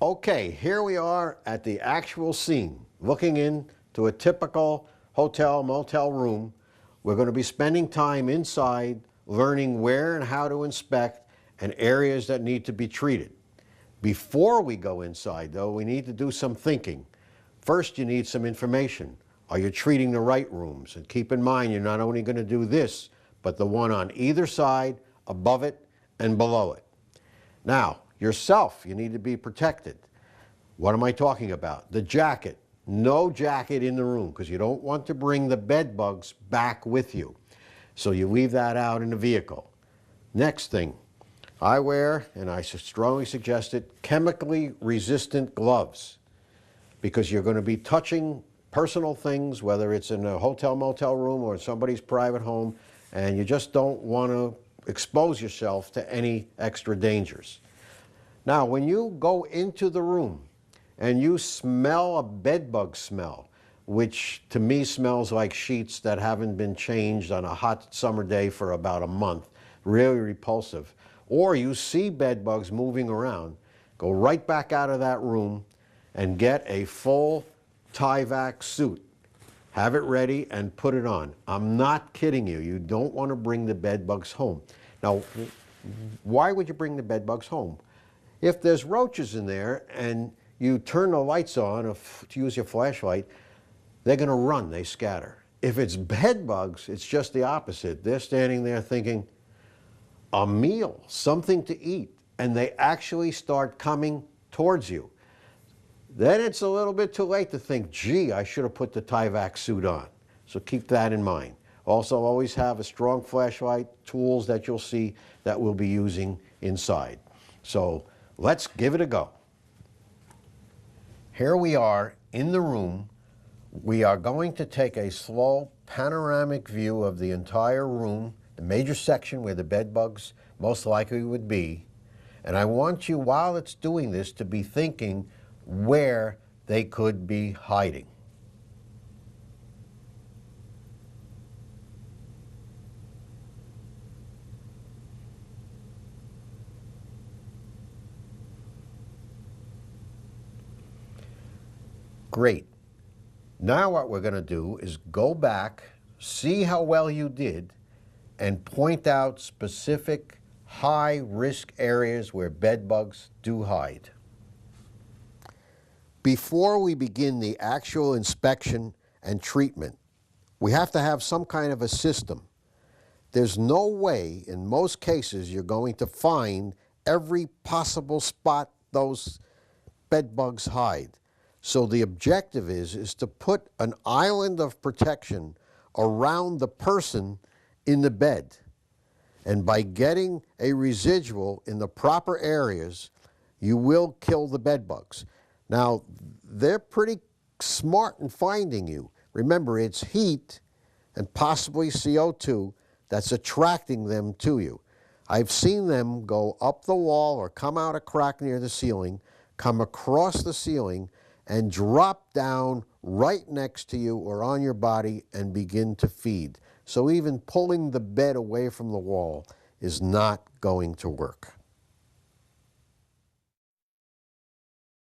Okay, here we are at the actual scene, looking into a typical hotel, motel room. We're going to be spending time inside, learning where and how to inspect and areas that need to be treated. Before we go inside, though, we need to do some thinking. First, you need some information. Are you treating the right rooms? And keep in mind, you're not only going to do this, but the one on either side, above it, and below it. Now, yourself, you need to be protected. What am I talking about? The jacket. No jacket in the room because you don't want to bring the bed bugs back with you. So you leave that out in the vehicle. Next thing, I wear, and I strongly suggest it, chemically resistant gloves because you're going to be touching personal things, whether it's in a hotel, motel room or somebody's private home, and you just don't want to expose yourself to any extra dangers. Now, when you go into the room and you smell a bed bug smell, which to me smells like sheets that haven't been changed on a hot summer day for about a month, really repulsive, or you see bed bugs moving around, go right back out of that room and get a full Tyvek suit. Have it ready and put it on. I'm not kidding you. You don't want to bring the bed bugs home. Now, why would you bring the bed bugs home? If there's roaches in there and you turn the lights on to use your flashlight, they're going to run, they scatter. If it's bed bugs, it's just the opposite. They're standing there thinking, a meal, something to eat, and they actually start coming towards you. Then it's a little bit too late to think, gee, I should have put the Tyvek suit on. So keep that in mind. Also, always have a strong flashlight, tools that you'll see that we'll be using inside. So let's give it a go. Here we are in the room. We are going to take a slow panoramic view of the entire room, the major section where the bed bugs most likely would be. And I want you, while it's doing this, to be thinking where they could be hiding. Great. Now what we're going to do is go back, see how well you did, and point out specific high-risk areas where bed bugs do hide. Before we begin the actual inspection and treatment, we have to have some kind of a system. There's no way, in most cases, you're going to find every possible spot those bed bugs hide. So the objective is to put an island of protection around the person in the bed. And by getting a residual in the proper areas, you will kill the bed bugs. Now, they're pretty smart in finding you. Remember, it's heat and possibly CO2 that's attracting them to you. I've seen them go up the wall or come out a crack near the ceiling, come across the ceiling, and drop down right next to you or on your body and begin to feed. So even pulling the bed away from the wall is not going to work.